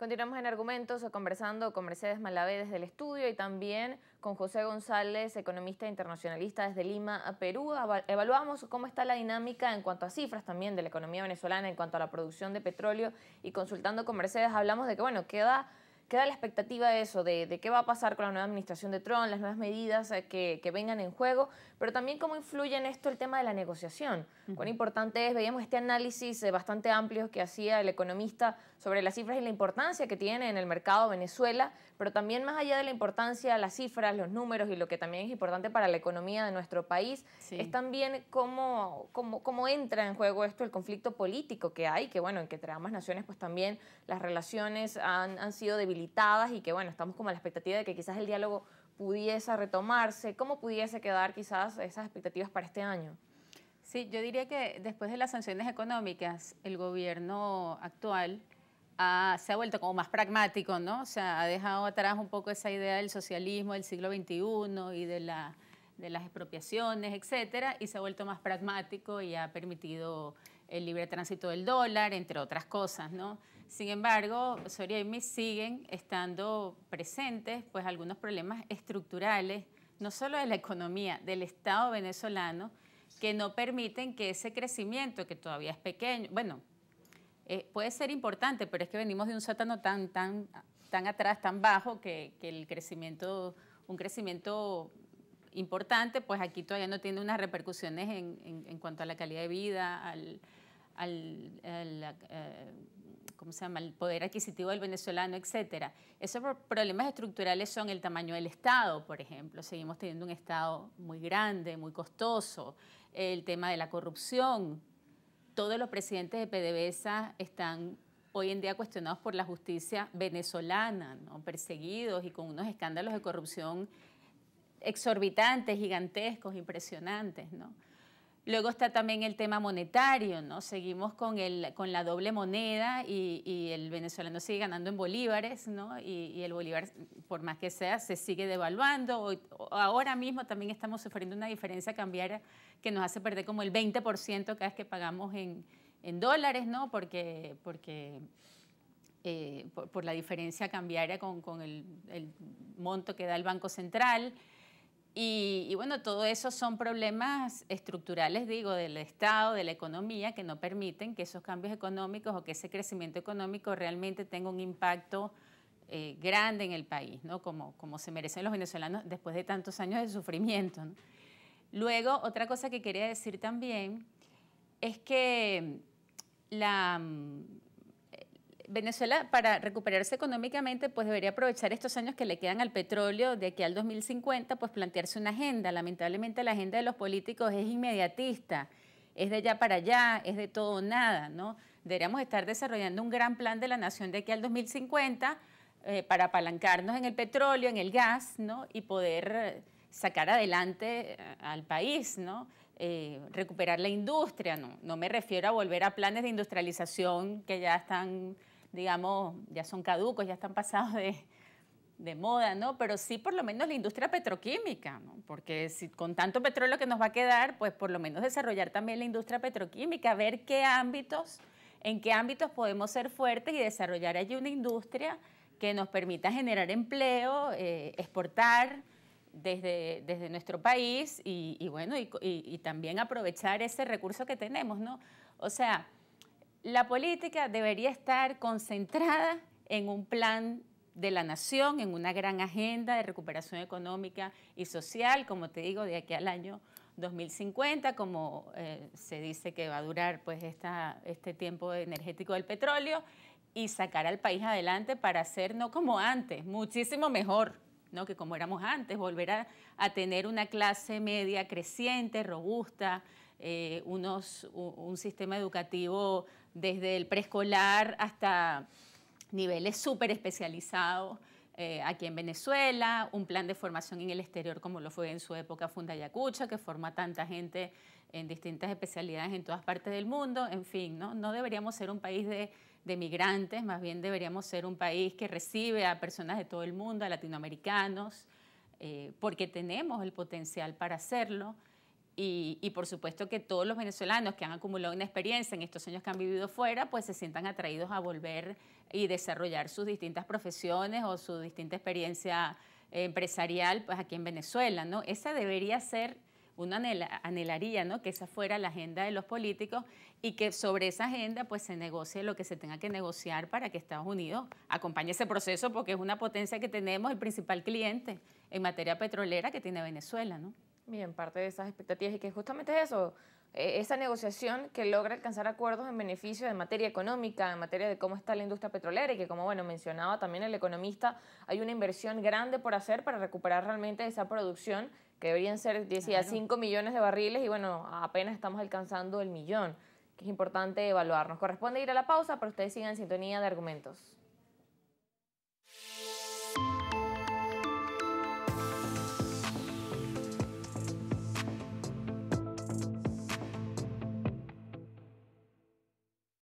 Continuamos en Argumentos conversando con Mercedes Malavé desde el estudio y también con José González, economista internacionalista desde Lima, Perú. Evaluamos cómo está la dinámica en cuanto a cifras también de la economía venezolana, en cuanto a la producción de petróleo, y consultando con Mercedes hablamos de que, bueno, queda la expectativa de eso, de qué va a pasar con la nueva administración de Trump, las nuevas medidas que vengan en juego, pero también cómo influye en esto el tema de la negociación. Cuán importante es, veíamos este análisis bastante amplio que hacía el economista sobre las cifras y la importancia que tiene en el mercado Venezuela, pero también más allá de la importancia, las cifras, los números y lo que también es importante para la economía de nuestro país, es también cómo entra en juego esto, el conflicto político que hay, que bueno, en que entre ambas naciones pues también las relaciones han sido debilitadas y que bueno, estamos como a la expectativa de que quizás el diálogo pudiese retomarse. ¿Cómo pudiese quedar quizás esas expectativas para este año? Sí, yo diría que después de las sanciones económicas, el gobierno actual se ha vuelto como más pragmático, ¿no? O sea, ha dejado atrás un poco esa idea del socialismo del siglo XXI y de las expropiaciones, etcétera, y se ha vuelto más pragmático y ha permitido el libre tránsito del dólar, entre otras cosas, ¿no? Sin embargo, Soria y Miss siguen estando presentes, pues algunos problemas estructurales, no solo de la economía, del Estado venezolano, que no permiten que ese crecimiento, que todavía es pequeño, bueno, puede ser importante, pero es que venimos de un sótano tan atrás, tan bajo, que el crecimiento, un crecimiento importante, pues aquí todavía no tiene unas repercusiones en cuanto a la calidad de vida, ¿cómo se llama?, el poder adquisitivo del venezolano, etcétera. Esos problemas estructurales son el tamaño del Estado, por ejemplo. Seguimos teniendo un Estado muy grande, muy costoso. El tema de la corrupción. Todos los presidentes de PDVSA están hoy en día cuestionados por la justicia venezolana, ¿no? Perseguidos y con unos escándalos de corrupción exorbitantes, gigantescos, impresionantes, ¿no? Luego está también el tema monetario, ¿no? Seguimos con la doble moneda y el venezolano sigue ganando en bolívares, ¿no? Y el bolívar, por más que sea, se sigue devaluando. Ahora mismo también estamos sufriendo una diferencia cambiaria que nos hace perder como el 20% cada vez que pagamos en dólares, ¿no? Por la diferencia cambiaria con el monto que da el Banco Central. Y bueno, todo eso son problemas estructurales, digo, del Estado, de la economía, que no permiten que esos cambios económicos o que ese crecimiento económico realmente tenga un impacto grande en el país, ¿no? Como se merecen los venezolanos después de tantos años de sufrimiento, ¿no? Luego, otra cosa que quería decir también es que Venezuela, para recuperarse económicamente, pues debería aprovechar estos años que le quedan al petróleo de aquí al 2050, pues plantearse una agenda. Lamentablemente la agenda de los políticos es inmediatista, es de allá para allá, es de todo o nada, ¿no? Deberíamos estar desarrollando un gran plan de la nación de aquí al 2050 para apalancarnos en el petróleo, en el gas, ¿no? Y poder sacar adelante al país, ¿no? Recuperar la industria, no me refiero a volver a planes de industrialización que ya están, digamos, ya son caducos, ya están pasados de moda, ¿no? Pero sí por lo menos la industria petroquímica, ¿no? Porque si con tanto petróleo que nos va a quedar, pues por lo menos desarrollar también la industria petroquímica, ver en qué ámbitos podemos ser fuertes y desarrollar allí una industria que nos permita generar empleo, exportar desde nuestro país y bueno, y también aprovechar ese recurso que tenemos, ¿no? O sea, la política debería estar concentrada en un plan de la nación, en una gran agenda de recuperación económica y social, como te digo, de aquí al año 2050, como se dice que va a durar pues este tiempo energético del petróleo, y sacar al país adelante para hacer, no como antes, muchísimo mejor, ¿no? Que como éramos antes, volver a tener una clase media creciente, robusta, un sistema educativo desde el preescolar hasta niveles súper especializados aquí en Venezuela, un plan de formación en el exterior como lo fue en su época Fundayacucha, que forma a tanta gente en distintas especialidades en todas partes del mundo. En fin, no deberíamos ser un país de migrantes, más bien deberíamos ser un país que recibe a personas de todo el mundo, a latinoamericanos, porque tenemos el potencial para hacerlo. y por supuesto que todos los venezolanos que han acumulado una experiencia en estos años que han vivido fuera, pues se sientan atraídos a volver y desarrollar sus distintas profesiones o su distinta experiencia empresarial pues aquí en Venezuela, ¿no? Esa debería ser, uno anhelaría, ¿no?, que esa fuera la agenda de los políticos y que sobre esa agenda pues se negocie lo que se tenga que negociar para que Estados Unidos acompañe ese proceso, porque es una potencia que tenemos, el principal cliente en materia petrolera que tiene Venezuela, ¿no? Bien, parte de esas expectativas y que justamente es eso, esa negociación que logra alcanzar acuerdos en beneficio de materia económica, en materia de cómo está la industria petrolera y que como bueno mencionaba también el economista, hay una inversión grande por hacer para recuperar realmente esa producción que deberían ser, decía, Claro. 5 millones de barriles y bueno, apenas estamos alcanzando el millón, que es importante evaluar. Nos corresponde ir a la pausa, pero ustedes sigan en sintonía de argumentos.